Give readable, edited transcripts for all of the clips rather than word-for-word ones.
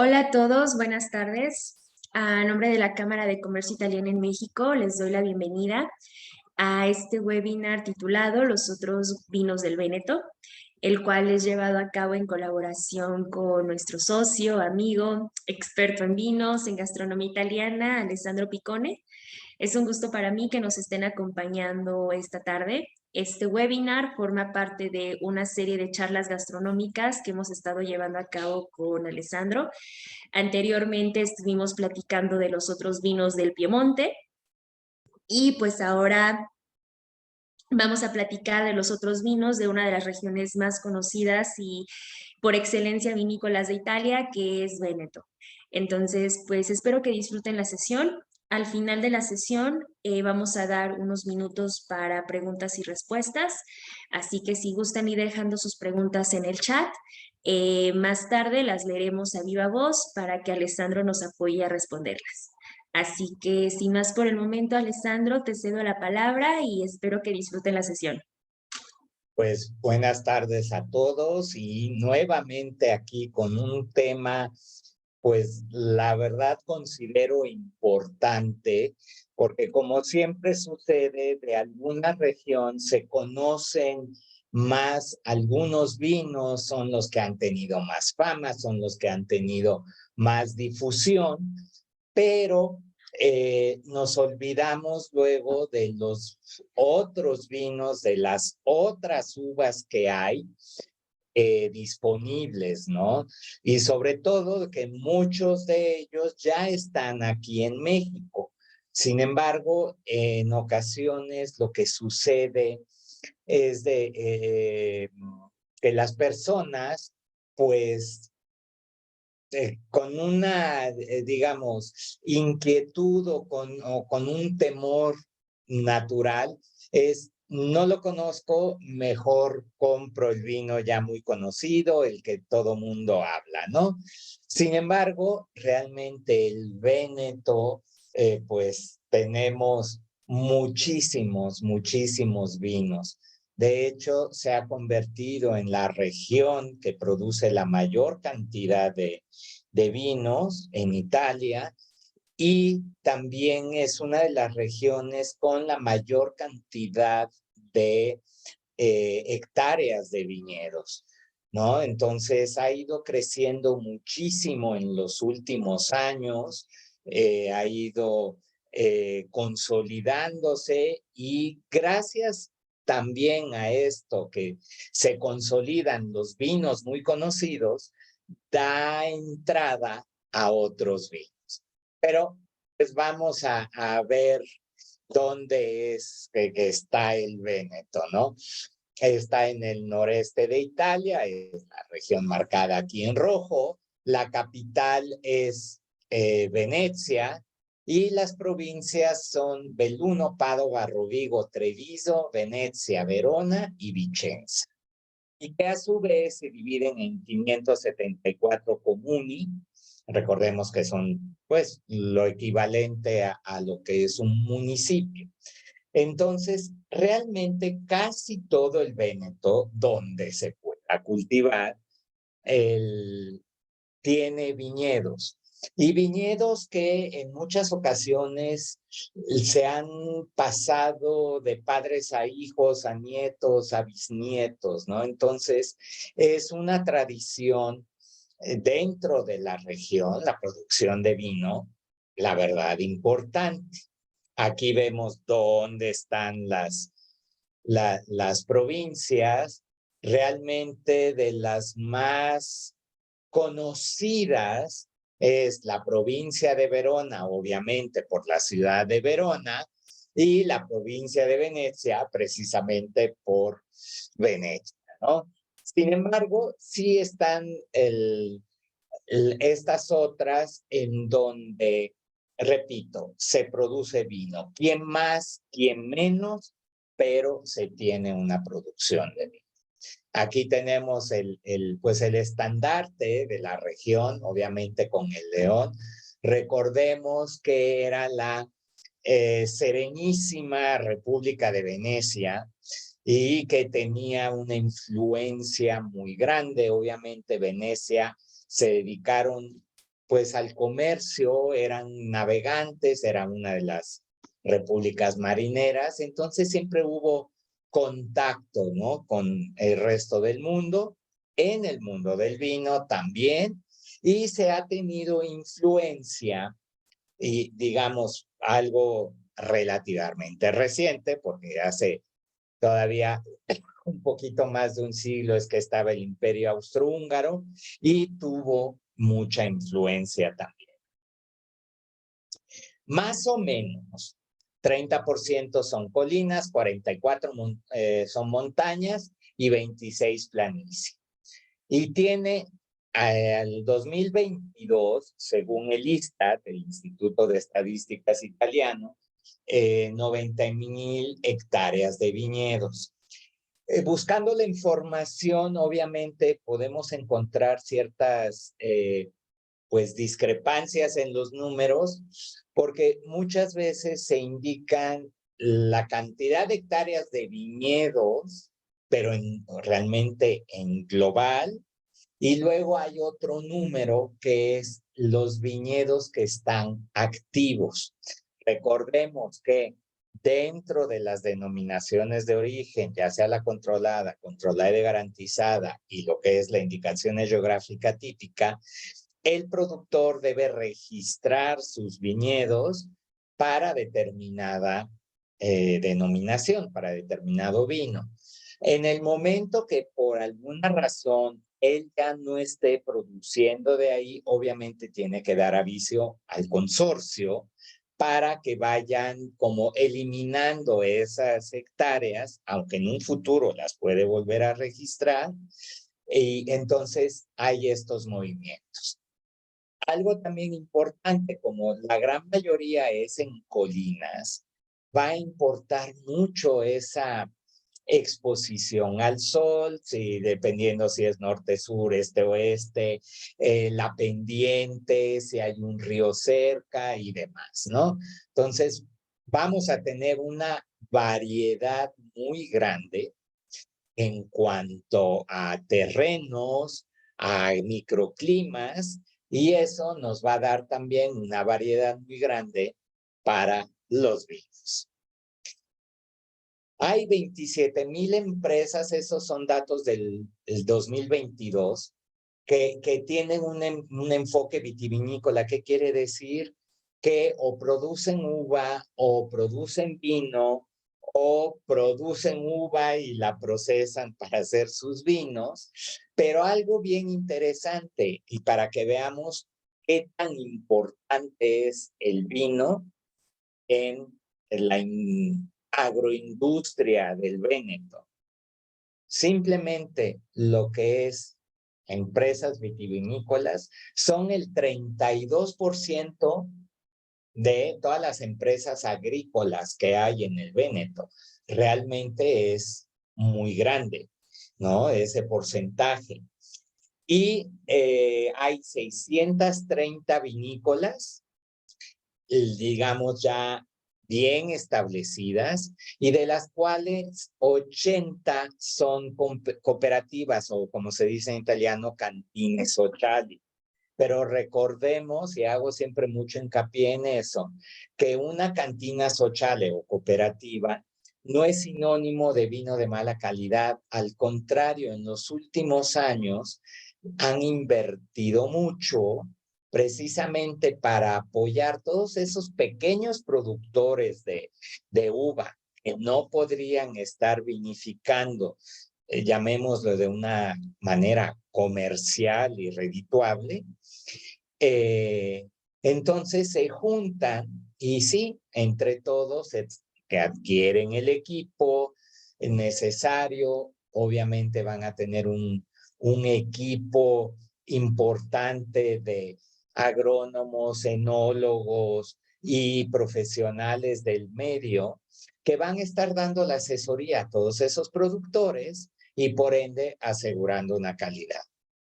Hola a todos, buenas tardes. A nombre de la Cámara de Comercio Italiana en México, les doy la bienvenida a este webinar titulado Los otros vinos del Véneto, el cual es llevado a cabo en colaboración con nuestro socio, amigo, experto en vinos, en gastronomía italiana, Alessandro Picone. Es un gusto para mí que nos estén acompañando esta tarde. Este webinar forma parte de una serie de charlas gastronómicas que hemos estado llevando a cabo con Alessandro. Anteriormente estuvimos platicando de los otros vinos del Piemonte y pues ahora vamos a platicar de los otros vinos de una de las regiones más conocidas y por excelencia vinícolas de Italia, que es Véneto. Entonces, pues espero que disfruten la sesión. Al final de la sesión vamos a dar unos minutos para preguntas y respuestas, así que si gustan ir dejando sus preguntas en el chat, más tarde las leeremos a viva voz para que Alessandro nos apoye a responderlas. Así que sin más por el momento, Alessandro, te cedo la palabra y espero que disfruten la sesión. Pues buenas tardes a todos y nuevamente aquí con un tema, pues la verdad considero importante, porque como siempre sucede, de alguna región se conocen más algunos vinos, son los que han tenido más fama, son los que han tenido más difusión, pero nos olvidamos luego de los otros vinos, de las otras uvas que hay disponibles, ¿no? Y sobre todo que muchos de ellos ya están aquí en México. Sin embargo, en ocasiones lo que sucede es que las personas, pues, con una, digamos, inquietud o con un temor natural, es, no lo conozco, mejor compro el vino ya muy conocido, el que todo mundo habla, ¿no? Sin embargo, realmente el Véneto, pues tenemos muchísimos vinos. De hecho, se ha convertido en la región que produce la mayor cantidad de vinos en Italia y también es una de las regiones con la mayor cantidad de hectáreas de viñedos, ¿no? Entonces ha ido creciendo muchísimo en los últimos años, ha ido consolidándose y gracias también a esto que se consolidan los vinos muy conocidos, da entrada a otros vinos. Pero pues vamos a ver dónde es que está el Véneto, ¿no? Está en el noreste de Italia, es la región marcada aquí en rojo. La capital es Venecia y las provincias son Belluno, Padova, Rovigo, Treviso, Venecia, Verona y Vicenza. Y que a su vez se dividen en 574 comuni. Recordemos que son, pues, lo equivalente a lo que es un municipio. Entonces, realmente casi todo el Véneto, donde se pueda cultivar, el, tiene viñedos. Y viñedos que en muchas ocasiones se han pasado de padres a hijos, a nietos, a bisnietos, ¿no? Entonces, es una tradición dentro de la región, la producción de vino, la verdad, importante. Aquí vemos dónde están las provincias, realmente de las más conocidas es la provincia de Verona, obviamente por la ciudad de Verona, y la provincia de Venecia, precisamente por Venecia, ¿no? Sin embargo, sí están estas otras en donde, repito, se produce vino. Quien más, quien menos, pero se tiene una producción de vino. Aquí tenemos pues el estandarte de la región, obviamente con el león. Recordemos que era la Serenísima República de Venecia y que tenía una influencia muy grande. Obviamente Venecia se dedicaron pues al comercio, eran navegantes, era una de las repúblicas marineras, entonces siempre hubo contacto, ¿no? Con el resto del mundo, en el mundo del vino también, y se ha tenido influencia, y digamos algo relativamente reciente, porque hace todavía un poquito más de un siglo es que estaba el Imperio Austrohúngaro y tuvo mucha influencia también. Más o menos, 30% son colinas, 44% son montañas y 26% planicie. Y tiene al 2022, según el ISTAT, el Instituto de Estadísticas Italiano, 90.000 hectáreas de viñedos. Buscando la información, obviamente podemos encontrar ciertas pues discrepancias en los números, porque muchas veces se indican la cantidad de hectáreas de viñedos, pero realmente en global, y luego hay otro número que es los viñedos que están activos. Recordemos que dentro de las denominaciones de origen, ya sea la controlada y garantizada y lo que es la indicación geográfica típica, el productor debe registrar sus viñedos para determinada denominación, para determinado vino. En el momento que por alguna razón él ya no esté produciendo de ahí, obviamente tiene que dar aviso al consorcio para que vayan como eliminando esas hectáreas, aunque en un futuro las puede volver a registrar, y entonces hay estos movimientos. Algo también importante, como la gran mayoría es en colinas, va a importar mucho esa exposición al sol, sí, dependiendo si es norte, sur, este, oeste, la pendiente, si hay un río cerca y demás, ¿no? Entonces, vamos a tener una variedad muy grande en cuanto a terrenos, a microclimas, y eso nos va a dar también una variedad muy grande para los vinos. Hay 27.000 empresas, esos son datos del 2022, que tienen un enfoque vitivinícola. ¿Qué quiere decir? Que o producen uva, o producen vino, o producen uva y la procesan para hacer sus vinos. Pero algo bien interesante, y para que veamos qué tan importante es el vino en la agroindustria del Véneto. Simplemente lo que es empresas vitivinícolas son el 32% de todas las empresas agrícolas que hay en el Véneto. Realmente es muy grande, ¿no? Ese porcentaje. Y hay 630 vinícolas, digamos ya bien establecidas, y de las cuales 80 son cooperativas, o como se dice en italiano, cantine sociali. Pero recordemos, y hago siempre mucho hincapié en eso, que una cantina sociale o cooperativa no es sinónimo de vino de mala calidad. Al contrario, en los últimos años han invertido mucho precisamente para apoyar todos esos pequeños productores de uva que no podrían estar vinificando, llamémoslo de una manera comercial y redituable. Entonces se juntan y sí, entre todos que adquieren el equipo necesario, obviamente van a tener un equipo importante de agrónomos, enólogos y profesionales del medio que van a estar dando la asesoría a todos esos productores y por ende asegurando una calidad.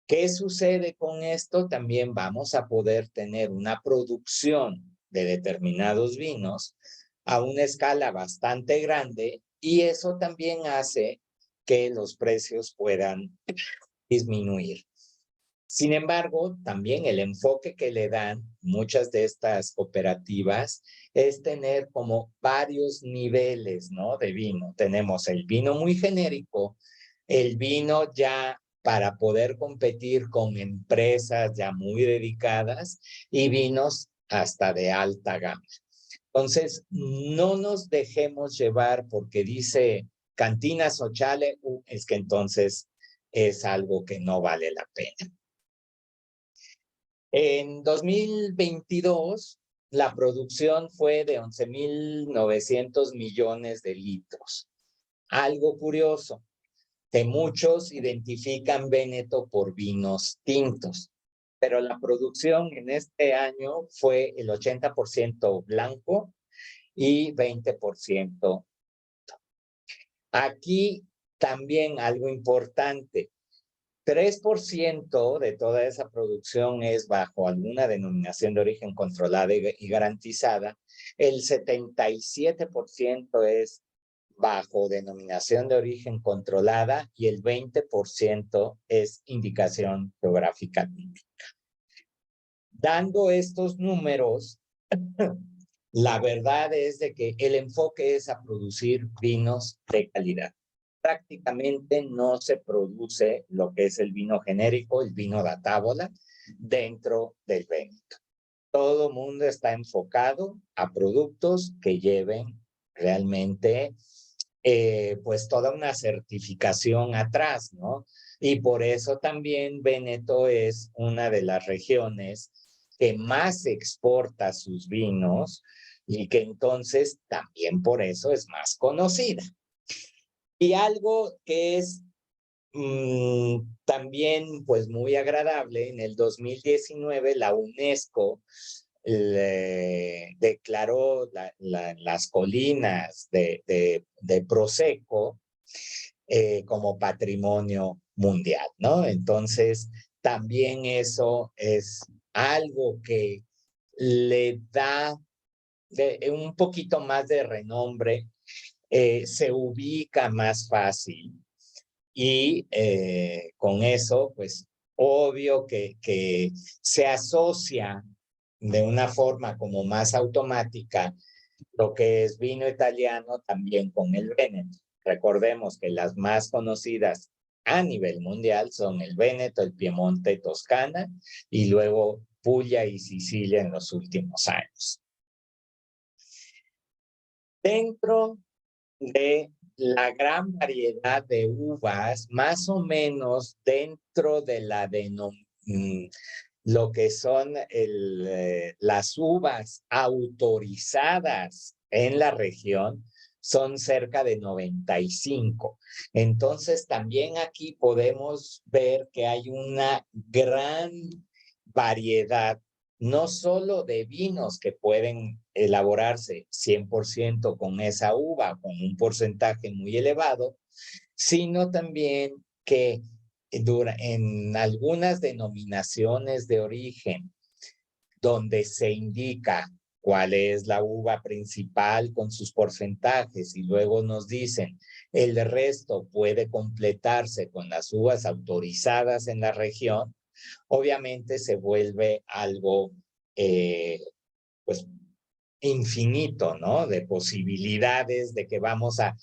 ¿Qué sucede con esto? También vamos a poder tener una producción de determinados vinos a una escala bastante grande, y eso también hace que los precios puedan disminuir. Sin embargo, también el enfoque que le dan muchas de estas cooperativas es tener como varios niveles, ¿no? De vino. Tenemos el vino muy genérico, el vino ya para poder competir con empresas ya muy dedicadas y vinos hasta de alta gama. Entonces, no nos dejemos llevar porque dice Cantina Xochale, es que entonces es algo que no vale la pena. En 2022, la producción fue de 11.900 millones de litros. Algo curioso, que muchos identifican Véneto por vinos tintos, pero la producción en este año fue el 80% blanco y 20%. Aquí también algo importante, 3% de toda esa producción es bajo alguna denominación de origen controlada y garantizada, el 77% es bajo denominación de origen controlada y el 20% es indicación geográfica típica. Dando estos números, la verdad es de que el enfoque es a producir vinos de calidad. Prácticamente no se produce lo que es el vino genérico, el vino da tábola, dentro del Véneto. Todo el mundo está enfocado a productos que lleven realmente pues toda una certificación atrás, ¿no? Y por eso también Véneto es una de las regiones que más exporta sus vinos y que entonces también por eso es más conocida. Y algo que es también pues muy agradable, en el 2019 la UNESCO declaró las colinas de Prosecco como patrimonio mundial, ¿no? Entonces, también eso es algo que le da un poquito más de renombre, se ubica más fácil y con eso, pues, obvio que se asocia de una forma como más automática lo que es vino italiano también con el Véneto. Recordemos que las más conocidas a nivel mundial son el Véneto, el Piemonte, Toscana y luego Puglia y Sicilia en los últimos años. Dentro de la gran variedad de uvas, más o menos dentro de lo que son las uvas autorizadas en la región, son cerca de 95. Entonces, también aquí podemos ver que hay una gran variedad, no solo de vinos que pueden elaborarse 100% con esa uva, con un porcentaje muy elevado, sino también que en algunas denominaciones de origen donde se indica cuál es la uva principal con sus porcentajes y luego nos dicen el resto puede completarse con las uvas autorizadas en la región, obviamente se vuelve algo pues infinito, ¿no? De posibilidades de que vamos a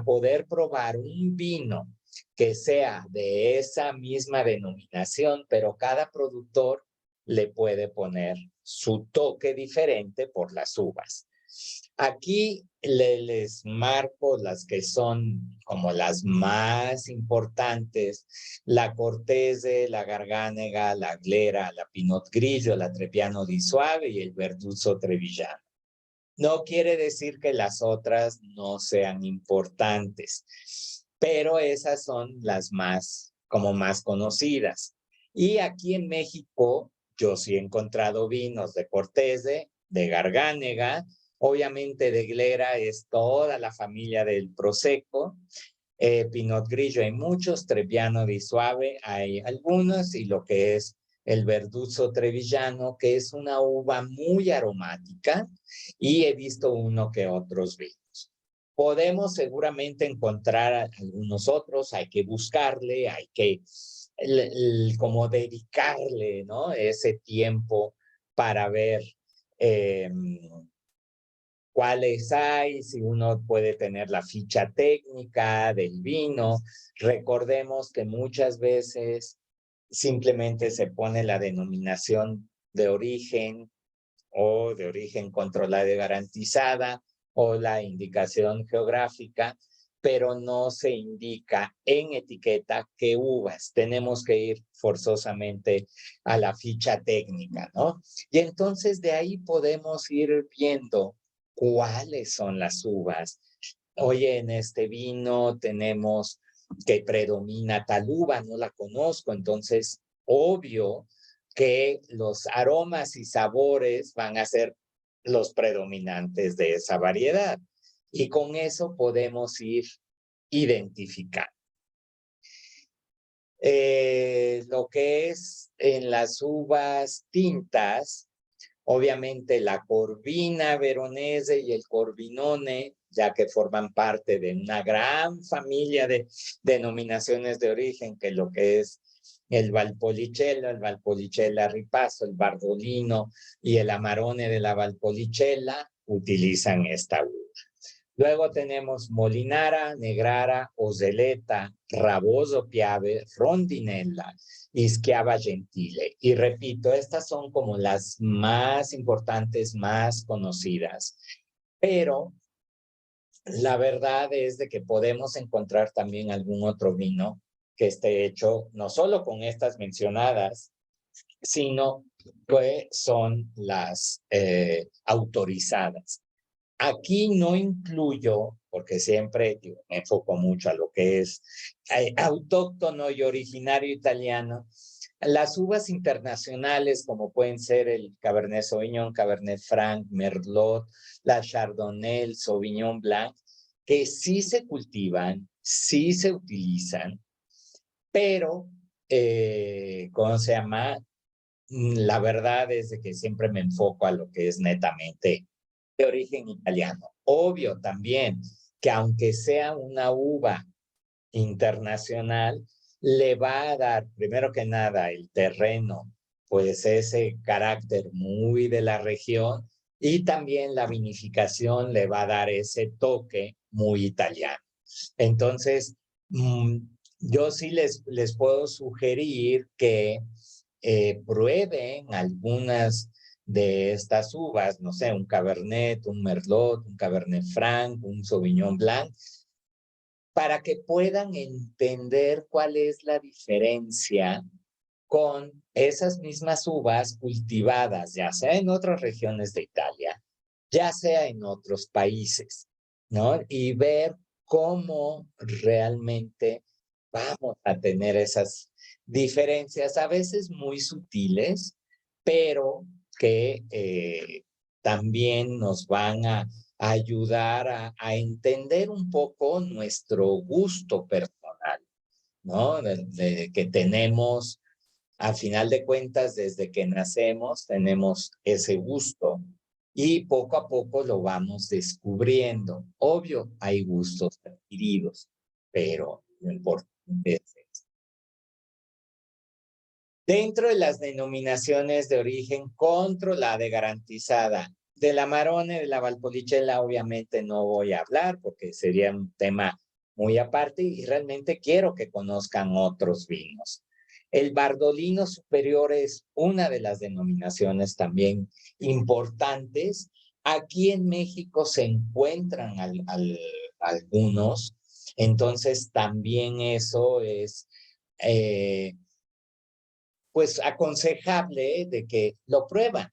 poder probar un vino que sea de esa misma denominación, pero cada productor le puede poner su toque diferente por las uvas. Aquí les marco las que son como las más importantes: la Cortese, la Garganega, la Glera, la Pinot Grigio, la Trebbiano di Soave y el Verduzzo Trebbiano. No quiere decir que las otras no sean importantes, pero esas son las más conocidas. Y aquí en México, yo sí he encontrado vinos de Cortese, de Garganega, obviamente de Glera es toda la familia del Prosecco, Pinot Grigio hay muchos, Trebbiano di Soave hay algunos, y lo que es el Verduzzo Trebbiano, que es una uva muy aromática, y he visto uno que otros vinos. Podemos seguramente encontrar algunos otros, hay que buscarle, hay que como dedicarle, ¿no? Ese tiempo para ver eh, cuáles hay, si uno puede tener la ficha técnica del vino. Recordemos que muchas veces simplemente se pone la denominación de origen o de origen controlada y garantizada o la indicación geográfica, pero no se indica en etiqueta qué uvas. Tenemos que ir forzosamente a la ficha técnica, ¿no? Y entonces de ahí podemos ir viendo cuáles son las uvas. Oye, en este vino tenemos que predomina tal uva, no la conozco, entonces obvio que los aromas y sabores van a ser los predominantes de esa variedad. Y con eso podemos ir identificando. Lo que es en las uvas tintas, obviamente la Corvina Veronese y el Corvinone, ya que forman parte de una gran familia de denominaciones de origen, que lo que es el Valpolicella Ripasso, el Bardolino y el Amarone de la Valpolicella, utilizan esta uva. Luego tenemos Molinara, Negrara, Ozeleta, Raboso Piave, Rondinella y Schiava Gentile. Y repito, estas son como las más importantes, más conocidas. Pero la verdad es de que podemos encontrar también algún otro vino que esté hecho no solo con estas mencionadas, sino que son las autorizadas. Aquí no incluyo, porque siempre me enfoco mucho a lo que es autóctono y originario italiano, las uvas internacionales como pueden ser el Cabernet Sauvignon, Cabernet Franc, Merlot, la Chardonnay, el Sauvignon Blanc, que sí se cultivan, sí se utilizan, pero, ¿cómo se llama? La verdad es de que siempre me enfoco a lo que es netamente de origen italiano. Obvio también que aunque sea una uva internacional, le va a dar, primero que nada, el terreno, pues ese carácter muy de la región y también la vinificación le va a dar ese toque muy italiano. Entonces, yo sí les puedo sugerir que prueben algunas de estas uvas, no sé, un Cabernet, un Merlot, un Cabernet Franc, un Sauvignon Blanc, para que puedan entender cuál es la diferencia con esas mismas uvas cultivadas, ya sea en otras regiones de Italia, ya sea en otros países, ¿no? Y ver cómo realmente vamos a tener esas diferencias, a veces muy sutiles, pero que también nos van a ayudar a entender un poco nuestro gusto personal, ¿no? Que tenemos, a final de cuentas, desde que nacemos, tenemos ese gusto y poco a poco lo vamos descubriendo. Obvio, hay gustos adquiridos, pero lo importante es eso. Dentro de las denominaciones de origen controlada y garantizada, de la Amarone, de la Valpolicella, obviamente no voy a hablar porque sería un tema muy aparte y realmente quiero que conozcan otros vinos. El Bardolino Superior es una de las denominaciones también importantes. Aquí en México se encuentran algunos, entonces también eso es pues aconsejable de que lo prueban.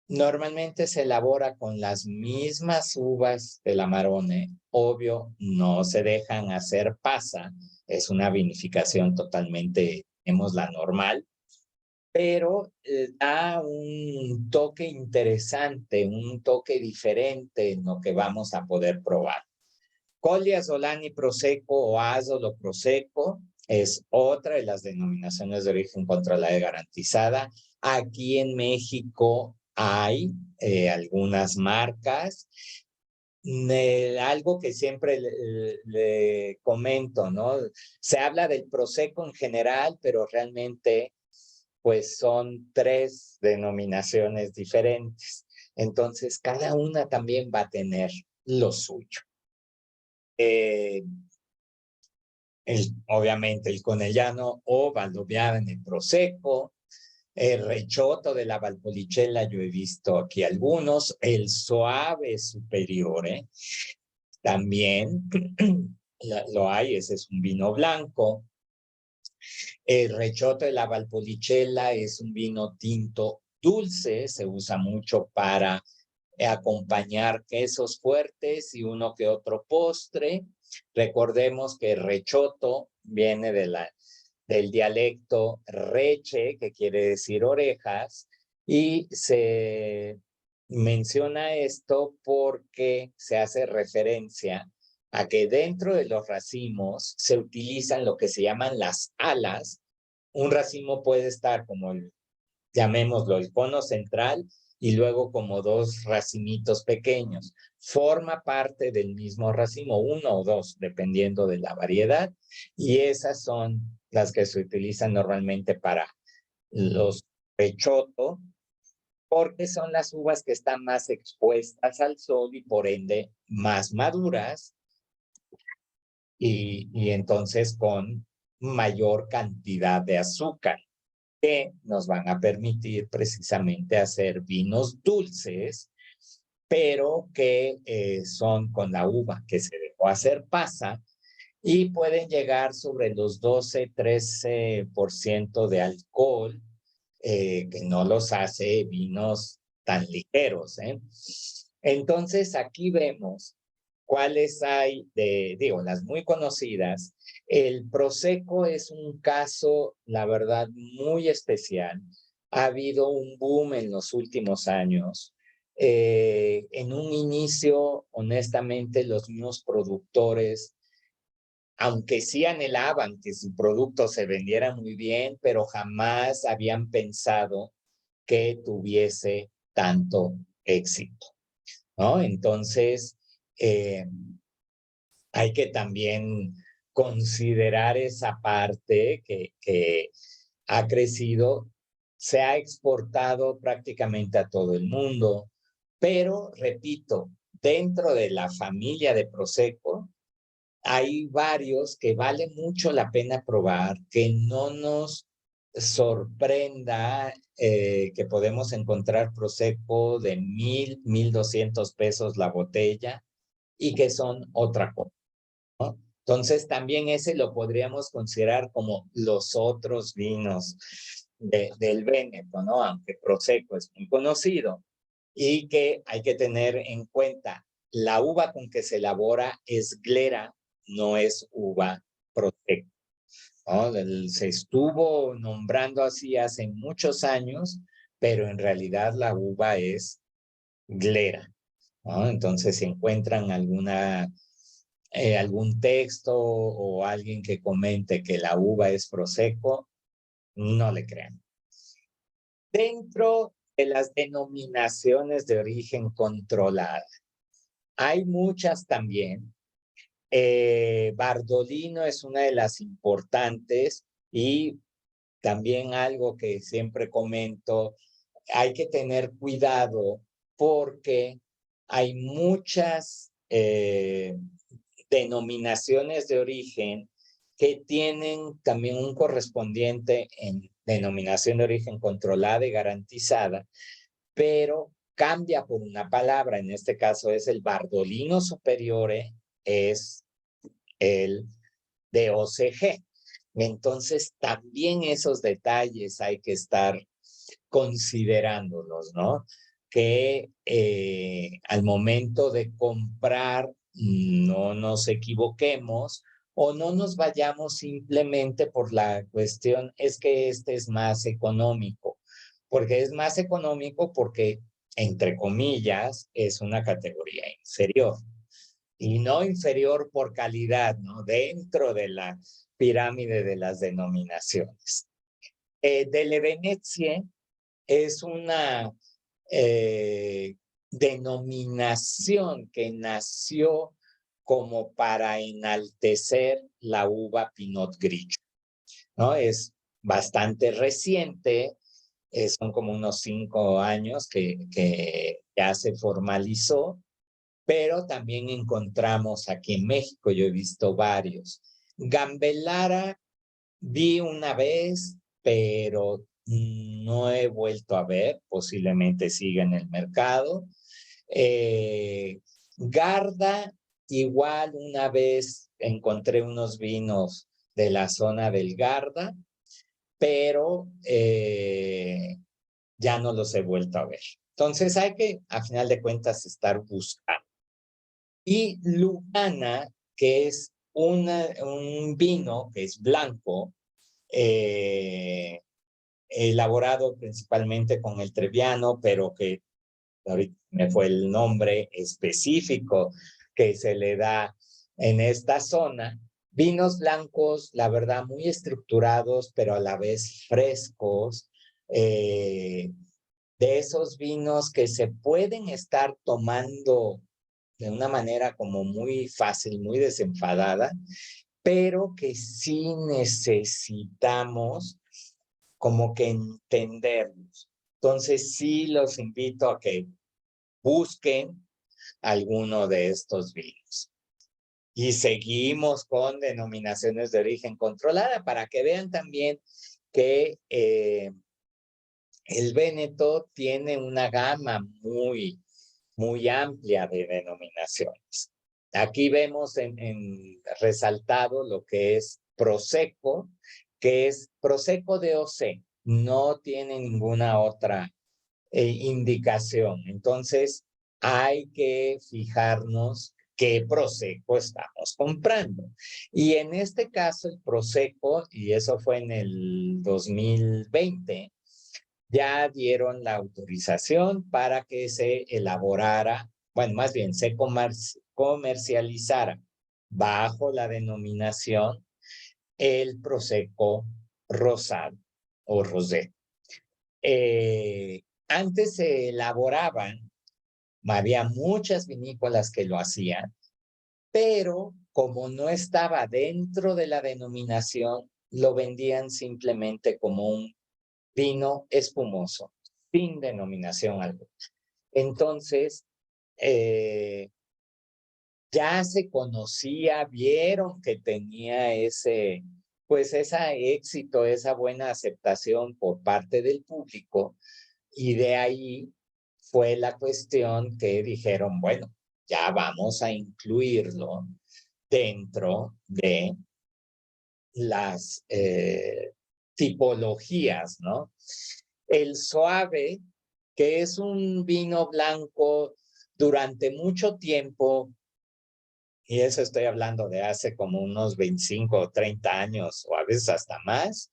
Normalmente se elabora con las mismas uvas del Amarone, obvio, no se dejan hacer pasa, es una vinificación totalmente, tenemos la normal, pero da un toque interesante, un toque diferente en lo que vamos a poder probar. Colli Asolani Prosecco o Asolo Prosecco es otra de las denominaciones de origen controlada y garantizada. Aquí en México hay algunas marcas algo que siempre le comento, ¿no? Se habla del Prosecco en general, pero realmente pues son 3 denominaciones diferentes. Entonces, cada una también va a tener lo suyo. Obviamente el Conegliano o Valdobbiadene Prosecco, el Recioto de la Valpolicella, yo he visto aquí algunos, el Soave Superiore, también lo hay, ese es un vino blanco. El Recioto de la Valpolicella es un vino tinto dulce, se usa mucho para acompañar quesos fuertes y uno que otro postre. Recordemos que Recioto viene del dialecto reche, que quiere decir orejas, y se menciona esto porque se hace referencia a que dentro de los racimos se utilizan lo que se llaman las alas. Un racimo puede estar como llamémoslo, el cono central y luego como 2 racimitos pequeños. Forma parte del mismo racimo, 1 o 2, dependiendo de la variedad, y esas son las que se utilizan normalmente para los Recioto, porque son las uvas que están más expuestas al sol y por ende más maduras y entonces con mayor cantidad de azúcar, que nos van a permitir precisamente hacer vinos dulces, pero que son con la uva que se dejó hacer pasa y pueden llegar sobre los 12-13% de alcohol, que no los hace vinos tan ligeros. Entonces aquí vemos cuáles hay digo, las muy conocidas. El Prosecco es un caso, la verdad, muy especial. Ha habido un boom en los últimos años. En un inicio, honestamente, los mismos productores, aunque sí anhelaban que su producto se vendiera muy bien, pero jamás habían pensado que tuviese tanto éxito, ¿no? Entonces, hay que también considerar esa parte que ha crecido, se ha exportado prácticamente a todo el mundo, pero repito, dentro de la familia de Prosecco, hay varios que vale mucho la pena probar, que no nos sorprenda que podemos encontrar Prosecco de 1,000, 1,200 pesos la botella y que son otra cosa, ¿no? Entonces también ese lo podríamos considerar como los otros vinos del Véneto, ¿no? Aunque Prosecco es muy conocido y que hay que tener en cuenta, la uva con que se elabora es glera, no es uva Prosecco, ¿no? Se estuvo nombrando así hace muchos años, pero en realidad la uva es glera, ¿no? Entonces, si encuentran algún texto o alguien que comente que la uva es Prosecco, no le crean. Dentro de las denominaciones de origen controlada, hay muchas también. Bardolino es una de las importantes y también algo que siempre comento, hay que tener cuidado porque hay muchas denominaciones de origen que tienen también un correspondiente en denominación de origen controlada y garantizada, pero cambia por una palabra. En este caso es el Bardolino Superiore, es el de OCG. Entonces, también esos detalles hay que estar considerándolos, ¿no? Que al momento de comprar no nos equivoquemos o no nos vayamos simplemente por la cuestión, es que este es más económico, porque es más económico porque, entre comillas, es una categoría inferior y no inferior por calidad, ¿no? Dentro de la pirámide de las denominaciones. Delle Venezie es una denominación que nació como para enaltecer la uva Pinot Grigio, ¿no? Es bastante reciente, son como unos 5 años que ya se formalizó, pero también encontramos aquí en México, yo he visto varios. Gambelara vi una vez, pero no he vuelto a ver, posiblemente siga en el mercado. Garda, igual una vez encontré unos vinos de la zona del Garda, pero ya no los he vuelto a ver. Entonces hay que, a final de cuentas, estar buscando. Y Lugana, que es un vino que es blanco, elaborado principalmente con el Trebbiano, pero que ahorita me fue el nombre específico que se le da en esta zona. Vinos blancos, la verdad, muy estructurados, pero a la vez frescos, de esos vinos que se pueden estar tomando de una manera como muy fácil, muy desenfadada, pero que sí necesitamos como que entenderlos. Entonces sí los invito a que busquen alguno de estos vinos. Y seguimos con denominaciones de origen controlada para que vean también que el Véneto tiene una gama muy amplia de denominaciones. Aquí vemos en resaltado lo que es Prosecco, que es Prosecco de OC, no tiene ninguna otra indicación. Entonces, hay que fijarnos qué Prosecco estamos comprando. Y en este caso, el Prosecco, y eso fue en el 2020, ya dieron la autorización para que se elaborara, bueno, más bien se comercializara bajo la denominación el Prosecco rosado o rosé. Antes se elaboraban, había muchas vinícolas que lo hacían, pero como no estaba dentro de la denominación, lo vendían simplemente como un vino espumoso, sin denominación alguna. Entonces, ya se conocía, vieron que tenía pues ese éxito, esa buena aceptación por parte del público, y de ahí fue la cuestión que dijeron, bueno, ya vamos a incluirlo dentro de las tipologías, ¿no? El suave, que es un vino blanco durante mucho tiempo, y eso estoy hablando de hace como unos 25 o 30 años, o a veces hasta más,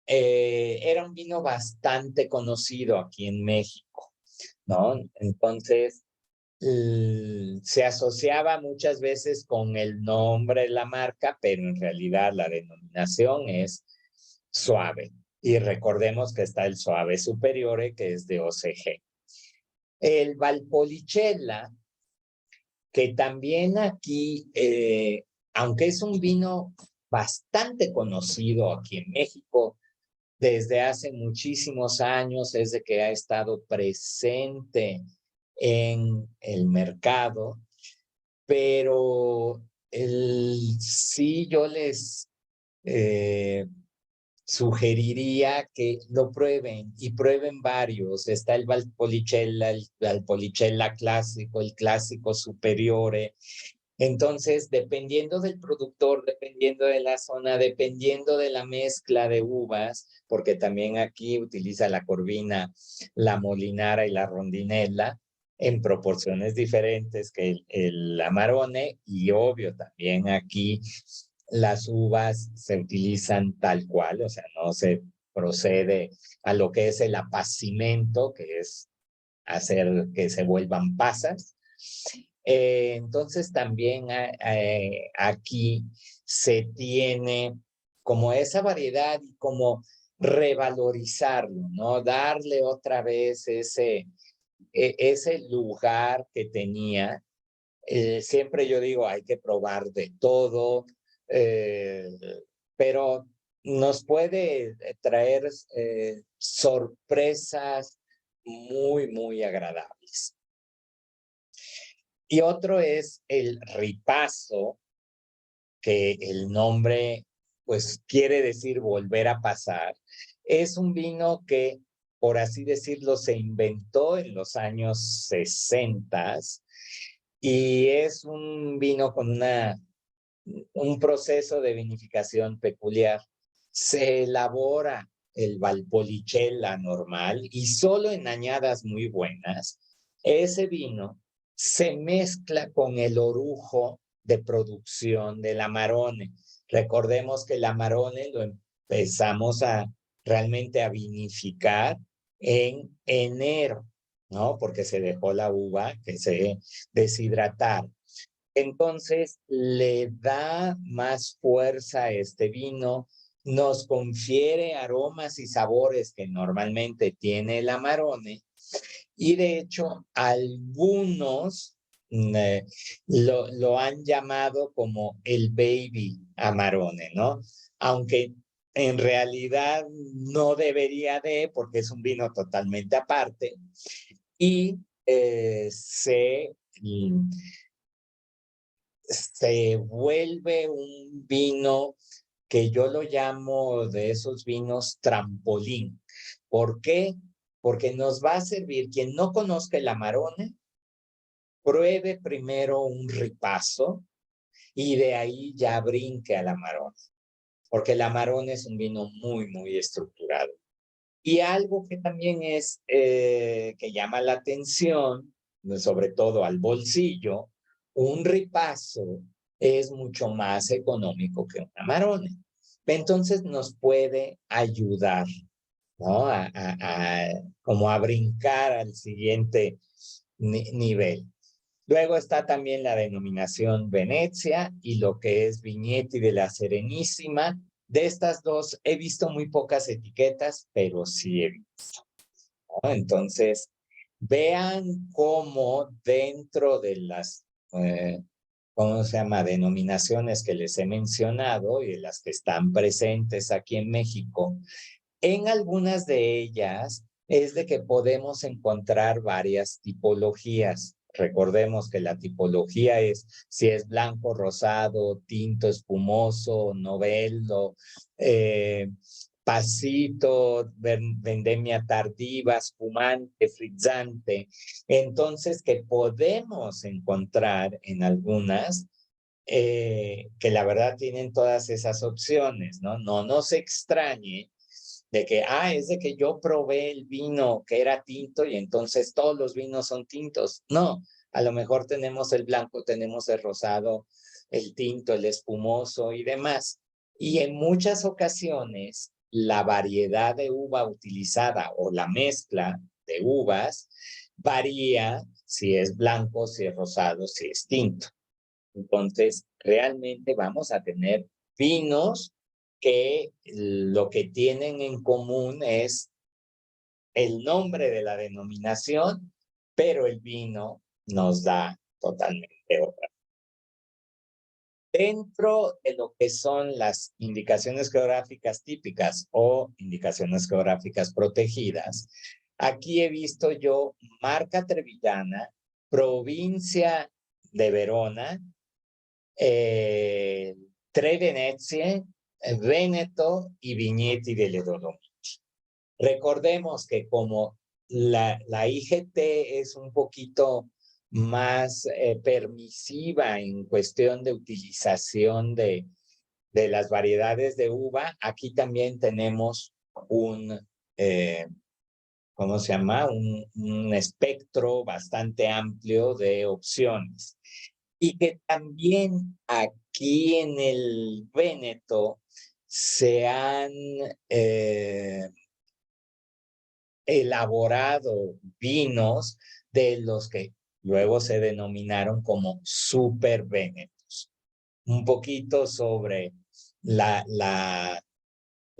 era un vino bastante conocido aquí en México, ¿no? Entonces, se asociaba muchas veces con el nombre de la marca, pero en realidad la denominación es suave. Y recordemos que está el suave superiore, que es de OCG. El Valpolicella, que también aquí, aunque es un vino bastante conocido aquí en México, desde hace muchísimos años es de que ha estado presente en el mercado, pero sí yo les sugeriría que lo prueben y prueben varios. Está el Valpolicella clásico, el clásico superiore. Entonces, dependiendo del productor, dependiendo de la zona, dependiendo de la mezcla de uvas, porque también aquí utiliza la corvina, la molinara y la rondinella en proporciones diferentes que el Amarone, y obvio también aquí las uvas se utilizan tal cual, o sea, no se procede a lo que es el apacimento, que es hacer que se vuelvan pasas. Entonces también aquí se tiene como esa variedad y como revalorizarlo, ¿no? Darle otra vez ese lugar que tenía. Siempre yo digo, hay que probar de todo, eh, pero nos puede traer sorpresas muy, muy agradables. Y otro es el ripazo, que el nombre pues quiere decir volver a pasar. Es un vino que, por así decirlo, se inventó en los años 60 y es un vino con un proceso de vinificación peculiar. Se elabora el Valpolicella normal y solo en añadas muy buenas, ese vino se mezcla con el orujo de producción del Amarone. Recordemos que el Amarone lo empezamos realmente a vinificar en enero, ¿no? Porque se dejó la uva que se deshidratara. Entonces le da más fuerza a este vino, nos confiere aromas y sabores que normalmente tiene el Amarone, y de hecho algunos lo han llamado como el baby Amarone, ¿no? Aunque en realidad no debería porque es un vino totalmente aparte y se vuelve un vino que yo lo llamo de esos vinos trampolín. ¿Por qué? Porque nos va a servir, quien no conozca el Amarone, pruebe primero un ripazo y de ahí ya brinque al Amarone, porque el Amarone es un vino muy, muy estructurado. Y algo que también es, que llama la atención, sobre todo al bolsillo, un ripazo es mucho más económico que un Amarone. Entonces nos puede ayudar, ¿no? Como a brincar al siguiente nivel. Luego está también la denominación Venecia y lo que es Viñetti de la Serenísima. De estas dos he visto muy pocas etiquetas, pero sí he visto, ¿no? Entonces, vean cómo dentro de las, ¿cómo se llama? Denominaciones que les he mencionado y de las que están presentes aquí en México, en algunas de ellas es de que podemos encontrar varias tipologías. Recordemos que la tipología es si es blanco, rosado, tinto, espumoso, novello, pasito, vendemia tardiva, espumante, frizzante. Entonces, que podemos encontrar en algunas que la verdad tienen todas esas opciones, ¿no? No nos extrañe de que, es de que yo probé el vino que era tinto y entonces todos los vinos son tintos. No, a lo mejor tenemos el blanco, tenemos el rosado, el tinto, el espumoso y demás. Y en muchas ocasiones, la variedad de uva utilizada o la mezcla de uvas varía si es blanco, si es rosado, si es tinto. Entonces, realmente vamos a tener vinos que lo que tienen en común es el nombre de la denominación, pero el vino nos da totalmente otra. Dentro de lo que son las indicaciones geográficas típicas o indicaciones geográficas protegidas, aquí he visto yo marca trevillana, provincia de Verona, Tre Venezie, Veneto y Viñeti delle Dolomiti. Recordemos que como la IGT es un poquito más permisiva en cuestión de utilización de las variedades de uva, aquí también tenemos ¿cómo se llama? Un espectro bastante amplio de opciones. Y que también aquí en el Véneto se han elaborado vinos de los que luego se denominaron como super vénetos. Un poquito sobre la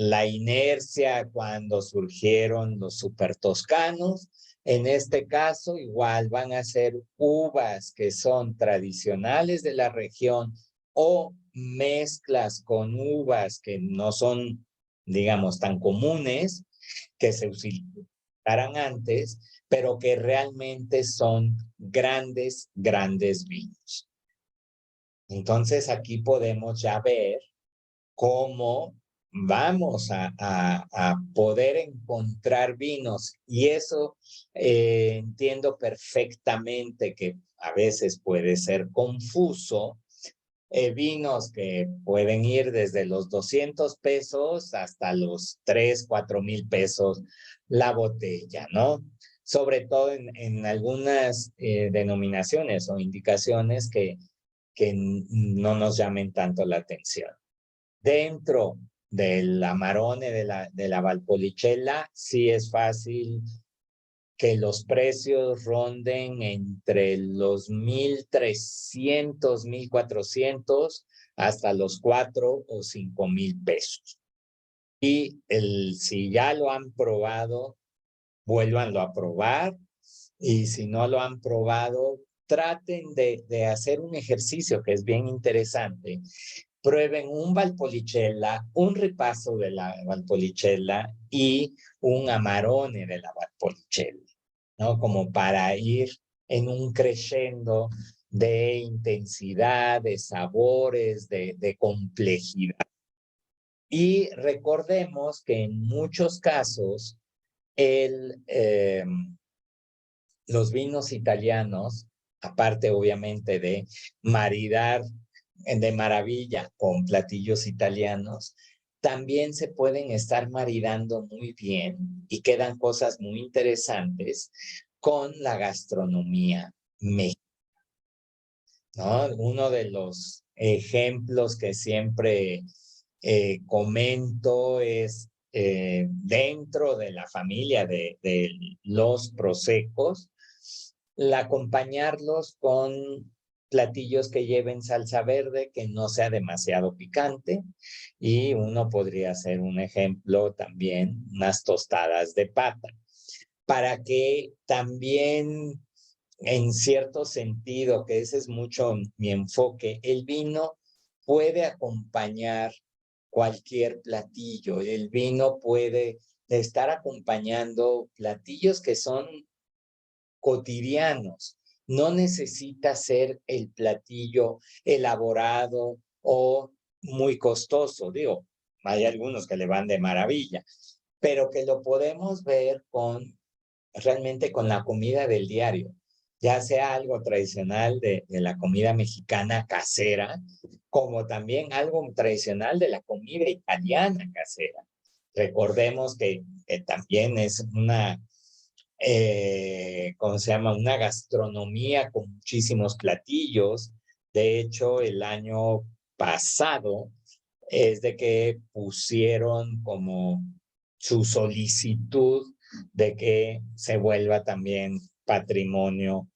la inercia cuando surgieron los super toscanos. En este caso, igual van a ser uvas que son tradicionales de la región o mezclas con uvas que no son, digamos, tan comunes, que se utilizaran antes, pero que realmente son grandes, grandes vinos. Entonces, aquí podemos ya ver cómo vamos a poder encontrar vinos. Y eso entiendo perfectamente que a veces puede ser confuso. Vinos que pueden ir desde los 200 pesos hasta los 3, 4 mil pesos la botella, ¿no? Sobre todo en algunas denominaciones o indicaciones que no nos llamen tanto la atención. Dentro del Amarone de la Valpolicella, sí es fácil que los precios ronden entre los 1,300, 1,400 hasta los 4 o 5 mil pesos. Y si ya lo han probado, vuélvanlo a probar. Y si no lo han probado, traten de hacer un ejercicio que es bien interesante. Prueben un Valpolicella, un ripasso de la Valpolicella y un Amarone de la Valpolicella, ¿no? Como para ir en un crescendo de intensidad, de sabores, de complejidad. Y recordemos que en muchos casos los vinos italianos, aparte obviamente de maridar de maravilla con platillos italianos, también se pueden estar maridando muy bien y quedan cosas muy interesantes con la gastronomía mexicana, ¿no? Uno de los ejemplos que siempre comento es dentro de la familia de los prosecos, acompañarlos con platillos que lleven salsa verde, que no sea demasiado picante, y uno podría hacer un ejemplo también, unas tostadas de pata, para que también, en cierto sentido, que ese es mucho mi enfoque, el vino puede acompañar cualquier platillo. El vino puede estar acompañando platillos que son cotidianos. No necesita ser el platillo elaborado o muy costoso. Digo, hay algunos que le van de maravilla, pero que lo podemos ver realmente con la comida del diario, ya sea algo tradicional de la comida mexicana casera, como también algo tradicional de la comida italiana casera. Recordemos que también es ¿cómo se llama? Una gastronomía con muchísimos platillos. De hecho, el año pasado es de que pusieron como su solicitud de que se vuelva también patrimonio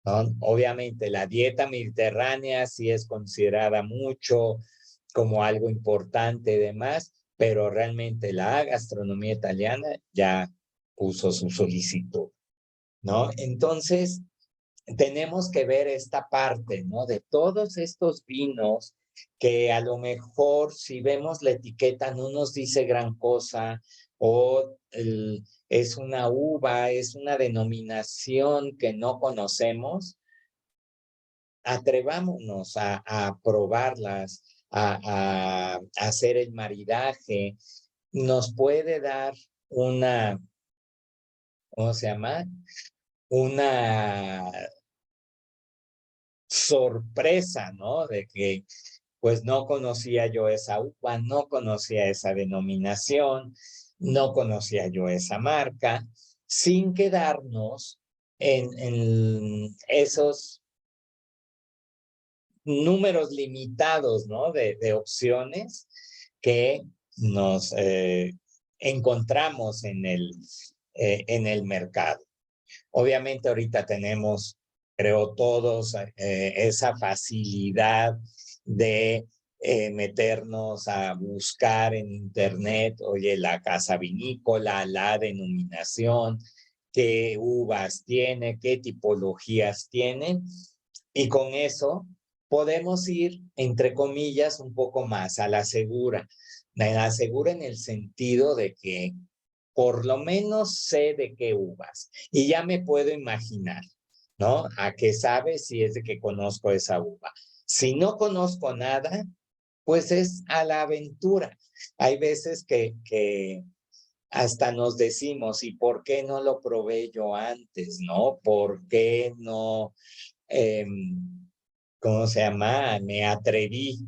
¿no? Obviamente la dieta mediterránea sí es considerada mucho como algo importante y demás, pero realmente la gastronomía italiana ya puso su solicitud, ¿no? Entonces, tenemos que ver esta parte, ¿no? De todos estos vinos que a lo mejor si vemos la etiqueta no nos dice gran cosa o es una uva, es una denominación que no conocemos, atrevámonos a probarlas, a hacer el maridaje. Nos puede dar una, ¿cómo se llama? Una sorpresa, ¿no? De que pues no conocía yo esa uva, no conocía esa denominación, no conocía yo esa marca, sin quedarnos en esos números limitados, ¿no? De opciones que nos encontramos en el mercado. Obviamente ahorita tenemos, creo todos, esa facilidad de meternos a buscar en internet, oye, la casa vinícola, la denominación, qué uvas tiene, qué tipologías tiene, y con eso podemos ir, entre comillas, un poco más a la segura. A la segura en el sentido de que por lo menos sé de qué uvas y ya me puedo imaginar, ¿no? A qué sabe si es de que conozco esa uva. Si no conozco nada, pues es a la aventura. Hay veces que hasta nos decimos, ¿y por qué no lo probé yo antes, no? ¿Por qué no, cómo se llama? Me atreví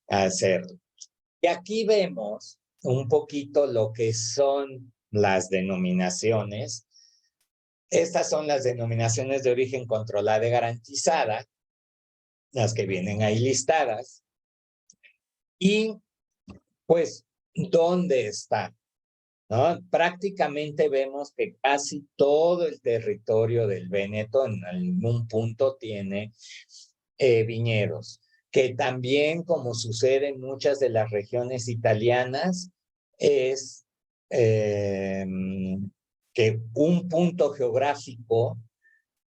a hacerlo. Y aquí vemos un poquito lo que son las denominaciones. Estas son las denominaciones de origen controlada y garantizada, las que vienen ahí listadas. Y pues, ¿dónde está? ¿No? Prácticamente vemos que casi todo el territorio del Véneto en algún punto tiene viñedos, que también, como sucede en muchas de las regiones italianas, es que un punto geográfico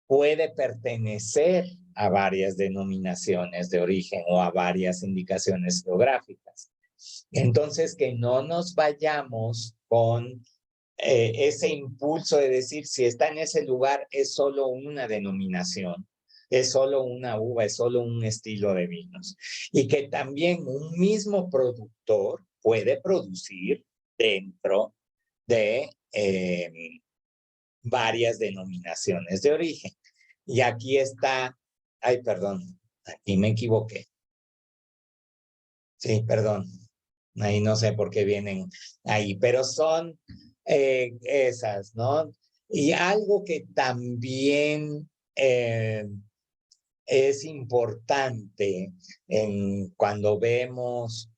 puede pertenecer a varias denominaciones de origen o a varias indicaciones geográficas. Entonces, que no nos vayamos con ese impulso de decir si está en ese lugar es solo una denominación, es solo una uva, es solo un estilo de vinos. Y que también un mismo productor puede producir dentro de varias denominaciones de origen. Y aquí está, ay, perdón, aquí me equivoqué. Sí, perdón, ahí no sé por qué vienen ahí, pero son esas, ¿no? Y algo que también es importante cuando vemos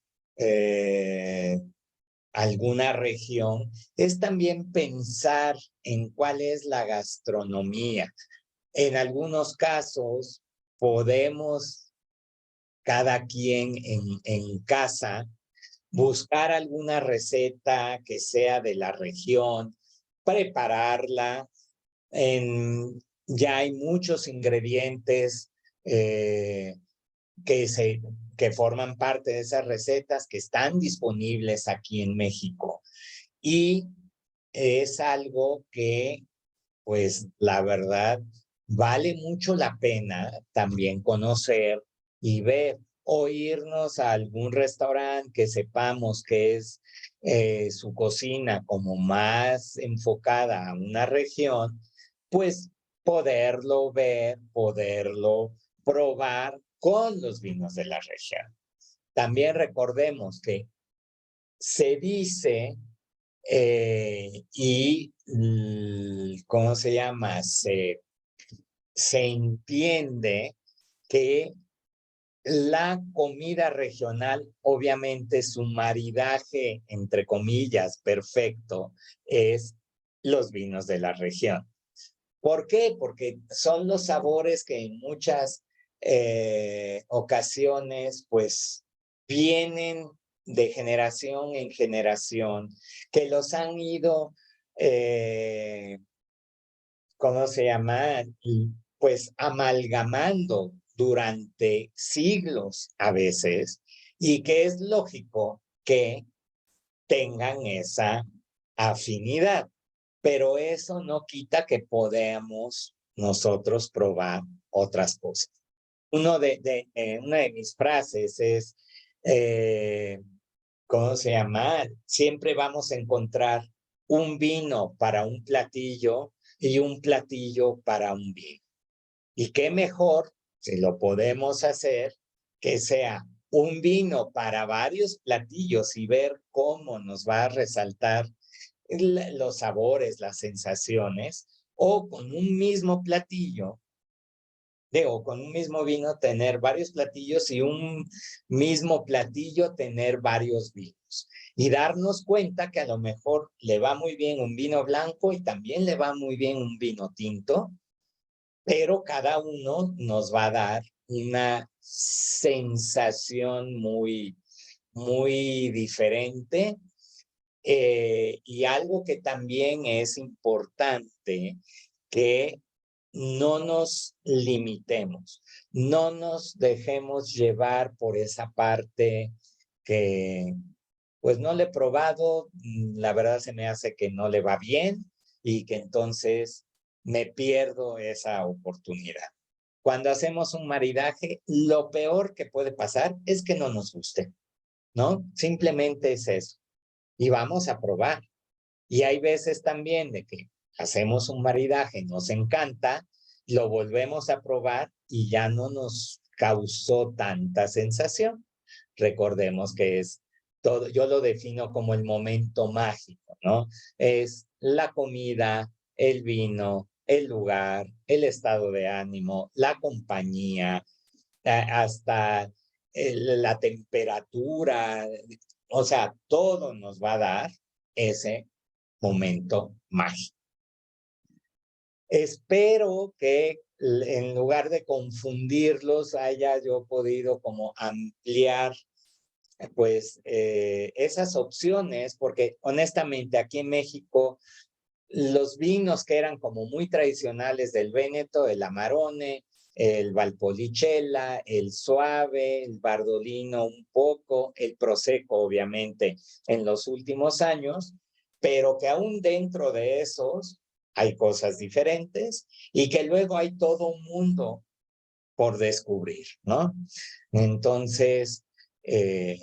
alguna región es también pensar en cuál es la gastronomía. En algunos casos podemos cada quien en casa buscar alguna receta que sea de la región, prepararla. Ya hay muchos ingredientes que, que forman parte de esas recetas que están disponibles aquí en México. Y es algo que, pues, la verdad, vale mucho la pena también conocer y ver o irnos a algún restaurante que sepamos que es su cocina como más enfocada a una región, pues poderlo ver, poderlo probar con los vinos de la región. También recordemos que se dice y, ¿cómo se llama? Se entiende que la comida regional, obviamente su maridaje, entre comillas, perfecto, es los vinos de la región. ¿Por qué? Porque son los sabores que en muchas ocasiones, pues, vienen de generación en generación, que los han ido, ¿cómo se llama? Pues amalgamando durante siglos a veces, y que es lógico que tengan esa afinidad, pero eso no quita que podamos nosotros probar otras cosas. Una de mis frases es, ¿cómo se llama? Siempre vamos a encontrar un vino para un platillo y un platillo para un vino. Y qué mejor, si lo podemos hacer, que sea un vino para varios platillos y ver cómo nos va a resaltar los sabores, las sensaciones, o con un mismo platillo, o con un mismo vino tener varios platillos y un mismo platillo tener varios vinos. Y darnos cuenta que a lo mejor le va muy bien un vino blanco y también le va muy bien un vino tinto, pero cada uno nos va a dar una sensación muy, muy diferente. Y algo que también es importante, que no nos limitemos, no nos dejemos llevar por esa parte que pues no le he probado, la verdad se me hace que no le va bien y que entonces me pierdo esa oportunidad. Cuando hacemos un maridaje, lo peor que puede pasar es que no nos guste, ¿no? Simplemente es eso. Y vamos a probar. Y hay veces también de que hacemos un maridaje, nos encanta, lo volvemos a probar y ya no nos causó tanta sensación. Recordemos que es todo, yo lo defino como el momento mágico, ¿no? Es la comida, el vino, el lugar, el estado de ánimo, la compañía, hasta la temperatura, o sea, todo nos va a dar ese momento mágico. Espero que en lugar de confundirlos haya yo podido como ampliar pues esas opciones, porque honestamente aquí en México los vinos que eran como muy tradicionales del Véneto, el Amarone, el Valpolicella, el Suave, el Bardolino un poco, el Prosecco obviamente en los últimos años, pero que aún dentro de esos hay cosas diferentes y que luego hay todo un mundo por descubrir, ¿no? Entonces, eh,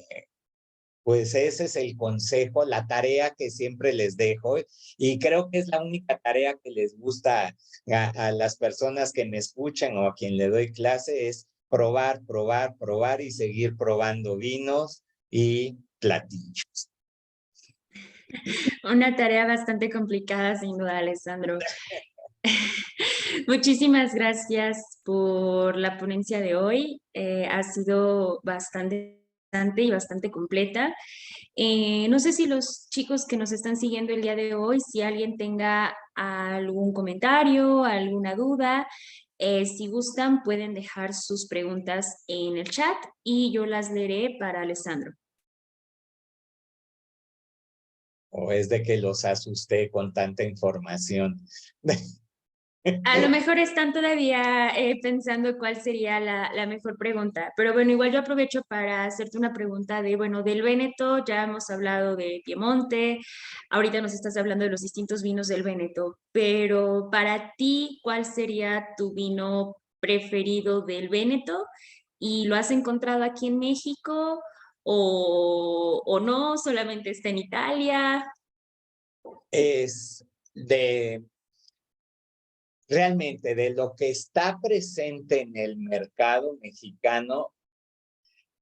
pues ese es el consejo, la tarea que siempre les dejo y creo que es la única tarea que les gusta a las personas que me escuchan o a quien le doy clase es probar, probar, probar y seguir probando vinos y platillos. Una tarea bastante complicada, sin duda, Alessandro. Muchísimas gracias por la ponencia de hoy. Ha sido bastante interesante y bastante completa. No sé si los chicos que nos están siguiendo el día de hoy, si alguien tenga algún comentario, alguna duda, si gustan, pueden dejar sus preguntas en el chat y yo las leeré para Alessandro. O es de que los asusté con tanta información. A lo mejor están todavía pensando cuál sería la mejor pregunta, pero bueno, igual yo aprovecho para hacerte una pregunta de, bueno, del Véneto, ya hemos hablado de Piemonte, ahorita nos estás hablando de los distintos vinos del Véneto, pero para ti, ¿cuál sería tu vino preferido del Véneto? ¿Y lo has encontrado aquí en México o no? ¿Solamente está en Italia? Es de realmente de lo que está presente en el mercado mexicano,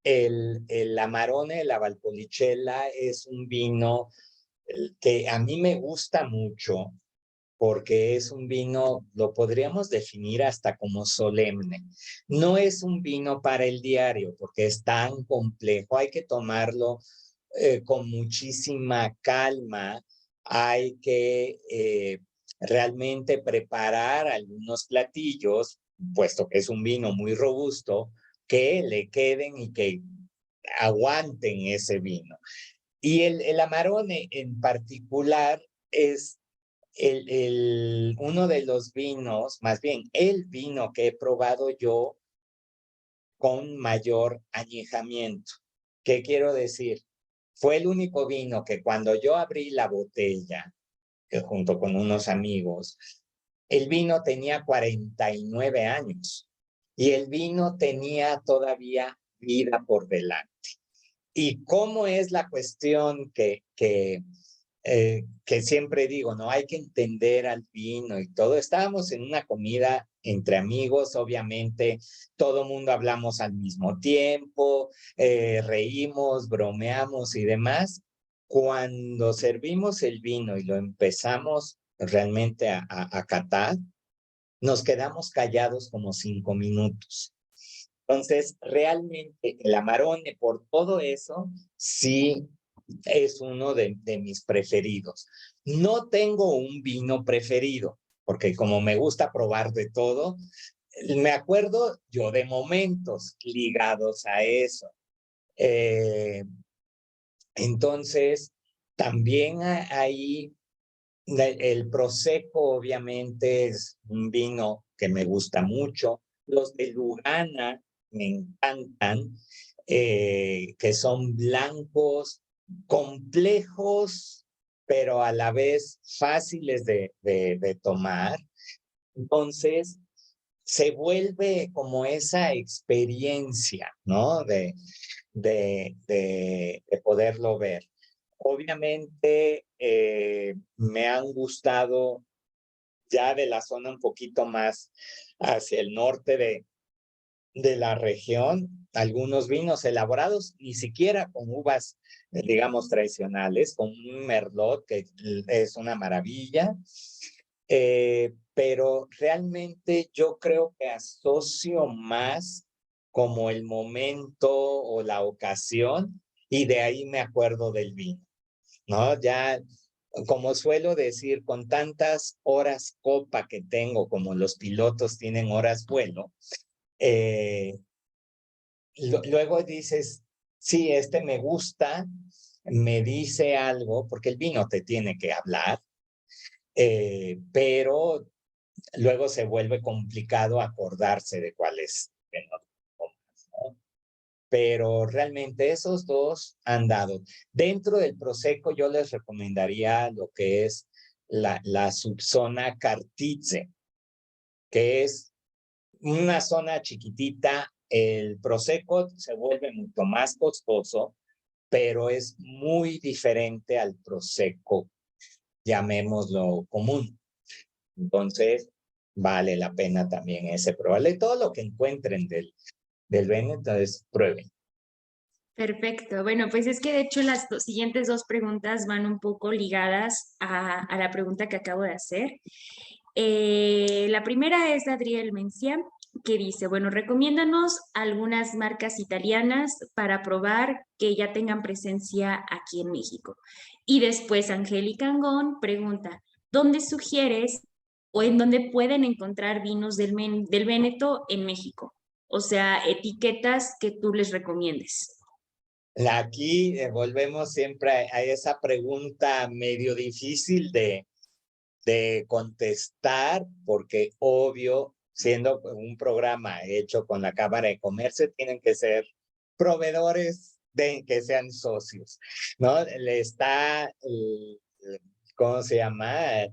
el Amarone, la Valpolicella es un vino que a mí me gusta mucho porque es un vino, lo podríamos definir hasta como solemne. No es un vino para el diario porque es tan complejo, hay que tomarlo con muchísima calma, hay que realmente preparar algunos platillos, puesto que es un vino muy robusto, que le queden y que aguanten ese vino. Y el Amarone en particular es uno de los vinos, más bien el vino que he probado yo con mayor añejamiento. ¿Qué quiero decir? Fue el único vino que cuando yo abrí la botella, junto con unos amigos, el vino tenía 49 años y el vino tenía todavía vida por delante. ¿Y cómo es la cuestión que siempre digo, no hay que entender al vino y todo? Estábamos en una comida entre amigos, obviamente, todo mundo hablamos al mismo tiempo, reímos, bromeamos y demás. Cuando servimos el vino y lo empezamos realmente a catar, nos quedamos callados como 5 minutos. Entonces, realmente el Amarone, por todo eso, sí es uno de mis preferidos. No tengo un vino preferido, porque como me gusta probar de todo, me acuerdo yo de momentos ligados a eso. Eh, entonces, también ahí el Prosecco obviamente es un vino que me gusta mucho. Los de Lugana me encantan, que son blancos, complejos, pero a la vez fáciles de tomar. Entonces, se vuelve como esa experiencia, ¿no? De poderlo ver. Obviamente me han gustado ya de la zona un poquito más hacia el norte de la región, algunos vinos elaborados, ni siquiera con uvas, digamos, tradicionales, con un merlot que es una maravilla, pero realmente yo creo que asocio más como el momento o la ocasión y de ahí me acuerdo del vino, ¿no? Ya, como suelo decir, con tantas horas copa que tengo, como los pilotos tienen horas vuelo, eh, luego dices, sí, este me gusta, me dice algo, porque el vino te tiene que hablar, pero luego se vuelve complicado acordarse de cuál es el que no tomas, ¿no? Pero realmente esos dos han dado. Dentro del Prosecco yo les recomendaría lo que es la subzona Cartizze, que es una zona chiquitita. El Prosecco se vuelve mucho más costoso, pero es muy diferente al Prosecco, llamémoslo común. Entonces, vale la pena también ese probarle. Todo lo que encuentren del Veneto, entonces prueben. Perfecto. Bueno, pues es que de hecho las siguientes dos preguntas van un poco ligadas a la pregunta que acabo de hacer. La primera es de Adriel Mencia, que dice, bueno, recomiéndanos algunas marcas italianas para probar que ya tengan presencia aquí en México. Y después Angélica Angón pregunta, ¿dónde sugieres o en dónde pueden encontrar vinos del Véneto en México? O sea, etiquetas que tú les recomiendes. Aquí volvemos siempre a esa pregunta medio difícil de contestar, porque obvio, siendo un programa hecho con la Cámara de Comercio, tienen que ser proveedores de que sean socios, ¿no? Le está, ¿cómo se llama?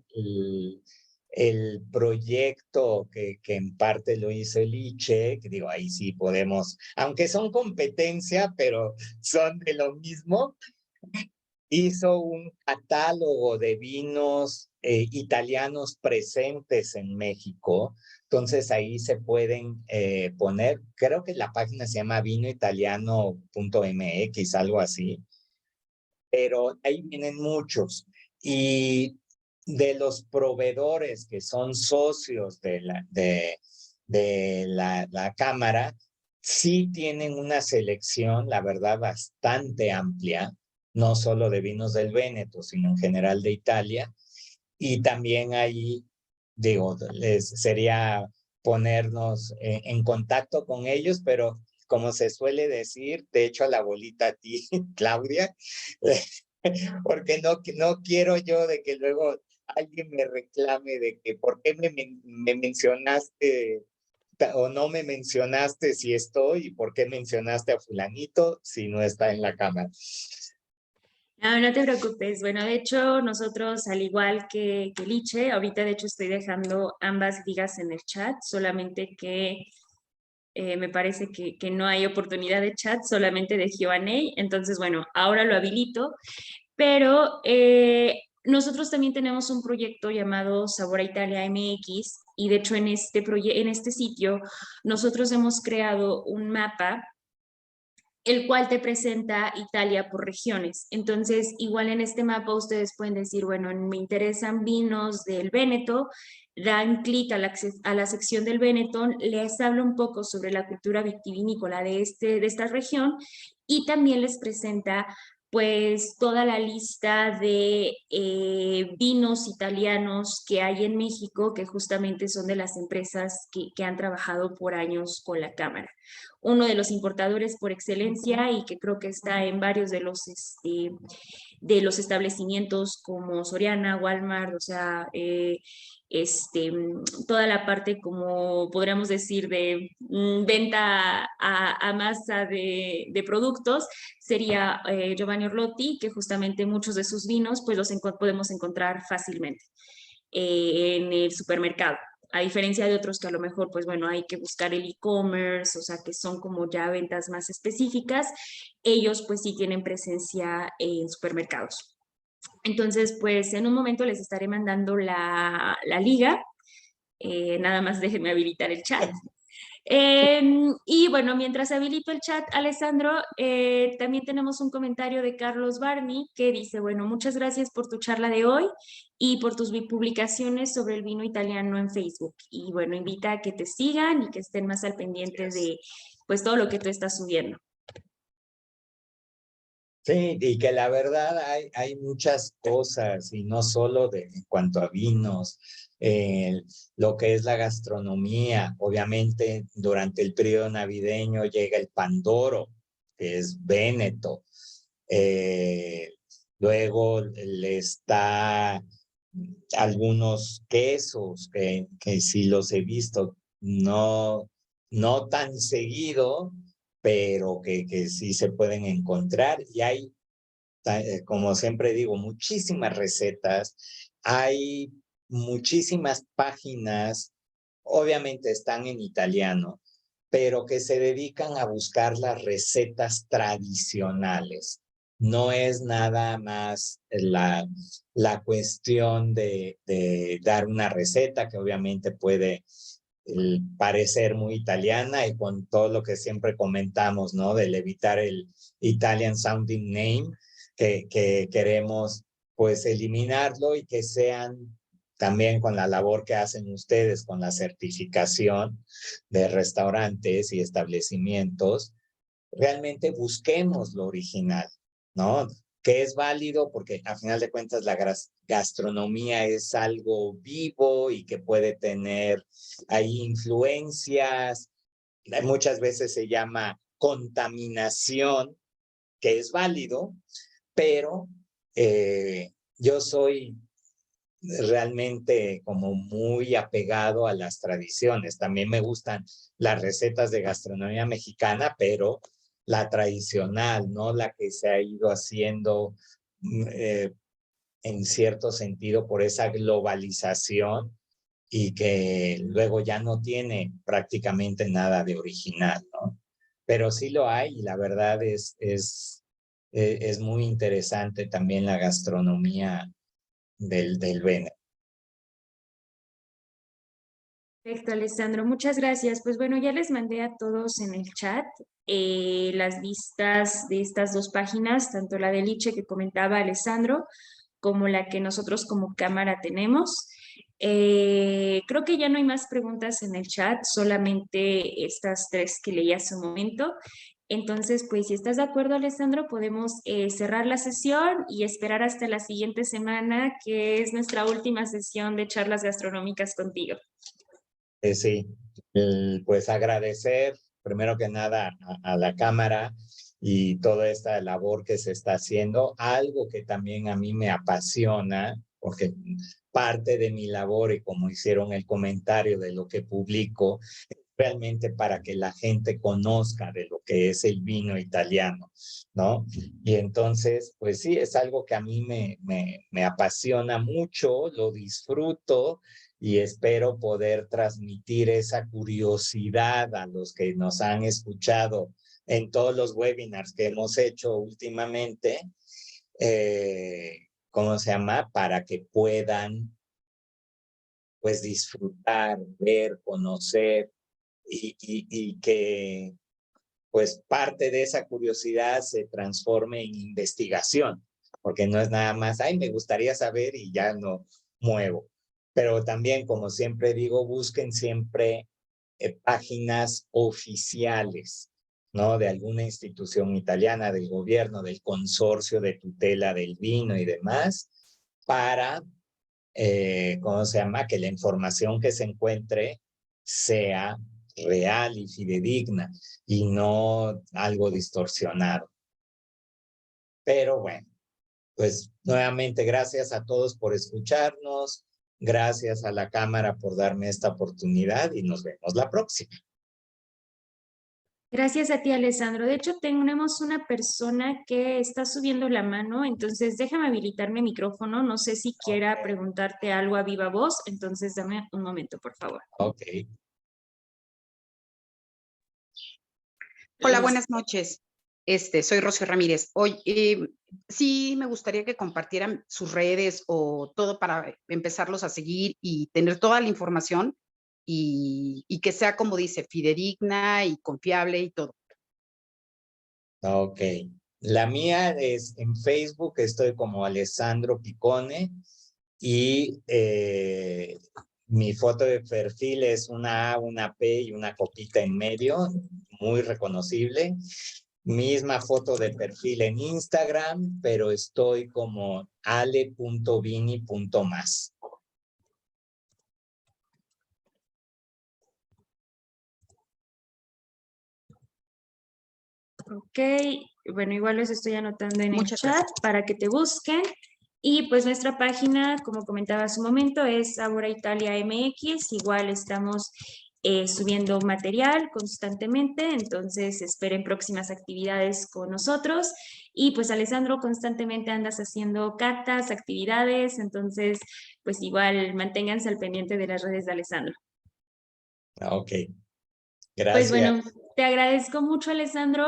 El proyecto que en parte lo hizo el ICHE, que digo, ahí sí podemos, aunque son competencia, pero son de lo mismo, hizo un catálogo de vinos italianos presentes en México. Entonces ahí se pueden poner, creo que la página se llama vinoitaliano.mx, algo así, pero ahí vienen muchos. Y de los proveedores que son socios de la Cámara, sí tienen una selección, la verdad, bastante amplia, no solo de vinos del Véneto, sino en general de Italia. Y también ahí, digo, sería ponernos en contacto con ellos, pero como se suele decir, te echo la bolita a ti, Claudia, porque no quiero yo de que luego alguien me reclame de que por qué me mencionaste o no me mencionaste si estoy y por qué mencionaste a fulanito si no está en la cámara. No, no te preocupes. Bueno, de hecho, nosotros, al igual que Liche, ahorita de hecho estoy dejando ambas ligas en el chat, solamente que me parece que no hay oportunidad de chat, solamente de Q&A. Entonces, bueno, ahora lo habilito, pero nosotros también tenemos un proyecto llamado Sabor a Italia MX y de hecho en este sitio nosotros hemos creado un mapa el cual te presenta Italia por regiones. Entonces, igual en este mapa ustedes pueden decir, bueno, me interesan vinos del Véneto, dan clic a la sección del Véneto, les habla un poco sobre la cultura vitivinícola de esta región y también les presenta pues toda la lista de vinos italianos que hay en México, que justamente son de las empresas que han trabajado por años con la Cámara. Uno de los importadores por excelencia y que creo que está en varios de los establecimientos como Soriana, Walmart, o sea, toda la parte, como podríamos decir, de venta a masa de productos, sería Giovanni Orlotti, que justamente muchos de sus vinos pues podemos encontrar fácilmente en el supermercado. A diferencia de otros que a lo mejor, pues bueno, hay que buscar el e-commerce, o sea, que son como ya ventas más específicas, ellos pues sí tienen presencia en supermercados. Entonces, pues en un momento les estaré mandando la liga. Nada más déjenme habilitar el chat. Y bueno, mientras habilito el chat, Alessandro, también tenemos un comentario de Carlos Barney que dice, bueno, muchas gracias por tu charla de hoy y por tus publicaciones sobre el vino italiano en Facebook. Y bueno, invita a que te sigan y que estén más al pendiente de pues todo lo que tú estás subiendo. Sí, y que la verdad hay muchas cosas, y no solo en cuanto a vinos, lo que es la gastronomía. Obviamente, durante el periodo navideño llega el Pandoro, que es Véneto. Eh, Luego le está algunos quesos que sí los he visto, no tan seguido, pero que sí se pueden encontrar. Y hay, como siempre digo, muchísimas recetas, hay muchísimas páginas, obviamente están en italiano, pero que se dedican a buscar las recetas tradicionales. No es nada más la cuestión de dar una receta que obviamente puede parecer muy italiana, y con todo lo que siempre comentamos, ¿no? Del evitar el Italian sounding name, que queremos pues eliminarlo, y que sean también con la labor que hacen ustedes con la certificación de restaurantes y establecimientos, realmente busquemos lo original, ¿no? Que es válido porque a final de cuentas la gastronomía es algo vivo y que puede tener ahí influencias. Muchas veces se llama contaminación, que es válido, pero yo soy realmente como muy apegado a las tradiciones. También me gustan las recetas de gastronomía mexicana, pero la tradicional, no la que se ha ido haciendo en cierto sentido por esa globalización, y que luego ya no tiene prácticamente nada de original, ¿no? Pero sí lo hay, y la verdad es muy interesante también la gastronomía del Veneto. Perfecto, Alessandro, muchas gracias. Pues bueno, ya les mandé a todos en el chat las vistas de estas dos páginas, tanto la de Liche que comentaba Alessandro, como la que nosotros como cámara tenemos. Creo que ya no hay más preguntas en el chat, solamente estas tres que leí hace un momento. Entonces, pues si estás de acuerdo, Alessandro, podemos cerrar la sesión y esperar hasta la siguiente semana, que es nuestra última sesión de charlas gastronómicas contigo. Sí, pues agradecer primero que nada a la Cámara y toda esta labor que se está haciendo, algo que también a mí me apasiona, porque parte de mi labor, y como hicieron el comentario de lo que publico, realmente para que la gente conozca de lo que es el vino italiano, ¿no? Y entonces, pues sí, es algo que a mí me apasiona mucho, lo disfruto, y espero poder transmitir esa curiosidad a los que nos han escuchado en todos los webinars que hemos hecho últimamente, ¿cómo se llama? Para que puedan pues disfrutar, ver, conocer, y que pues parte de esa curiosidad se transforme en investigación, porque no es nada más, ay, me gustaría saber y ya no muevo. Pero también, como siempre digo, busquen siempre páginas oficiales, ¿no? De alguna institución italiana, del gobierno, del consorcio de tutela del vino y demás, para, ¿cómo se llama? Que la información que se encuentre sea real y fidedigna y no algo distorsionado. Pero bueno, pues nuevamente gracias a todos por escucharnos, gracias a la Cámara por darme esta oportunidad y nos vemos la próxima. Gracias a ti, Alessandro. De hecho, tenemos una persona que está subiendo la mano, entonces déjame habilitar mi micrófono. No sé si quiera preguntarte algo a viva voz, entonces dame un momento, por favor. Ok. Hola, buenas noches. Soy Rocío Ramírez. Hoy sí me gustaría que compartieran sus redes o todo para empezarlos a seguir y tener toda la información y que sea, como dice, fidedigna y confiable y todo. Ok. La mía es en Facebook, estoy como Alessandro Picone y mi foto de perfil es una A, una P y una copita en medio, muy reconocible. Misma foto de perfil en Instagram, pero estoy como ale.vini.más. Ok, bueno, igual los estoy anotando en el Muchas chat gracias. para que te busquen. Y pues nuestra página, como comentaba hace un momento, es Ágora Italia MX. Igual estamos subiendo material constantemente, entonces esperen próximas actividades con nosotros. Y pues Alessandro, constantemente andas haciendo catas, actividades, entonces pues igual manténganse al pendiente de las redes de Alessandro. Ok, Pues gracias. bueno, te agradezco mucho, Alessandro.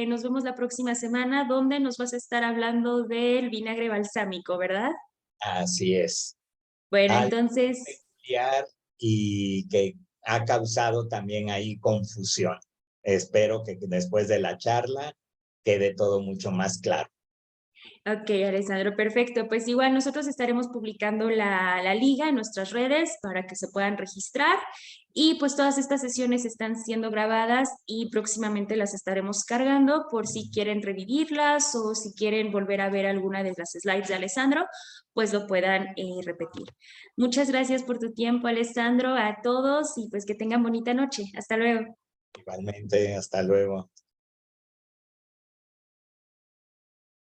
Nos vemos la próxima semana, donde nos vas a estar hablando del vinagre balsámico, ¿verdad? Así es. Bueno, Algo entonces, peculiar y que ha causado también ahí confusión. Espero que después de la charla quede todo mucho más claro. ok, Alessandro, perfecto. Pues igual nosotros estaremos publicando la liga en nuestras redes para que se puedan registrar. Y pues todas estas sesiones están siendo grabadas y próximamente las estaremos cargando por si quieren revivirlas o si quieren volver a ver alguna de las slides de Alessandro, pues lo puedan repetir. Muchas gracias por tu tiempo, Alessandro, a todos y pues que tengan bonita noche. Hasta luego. Igualmente, hasta luego.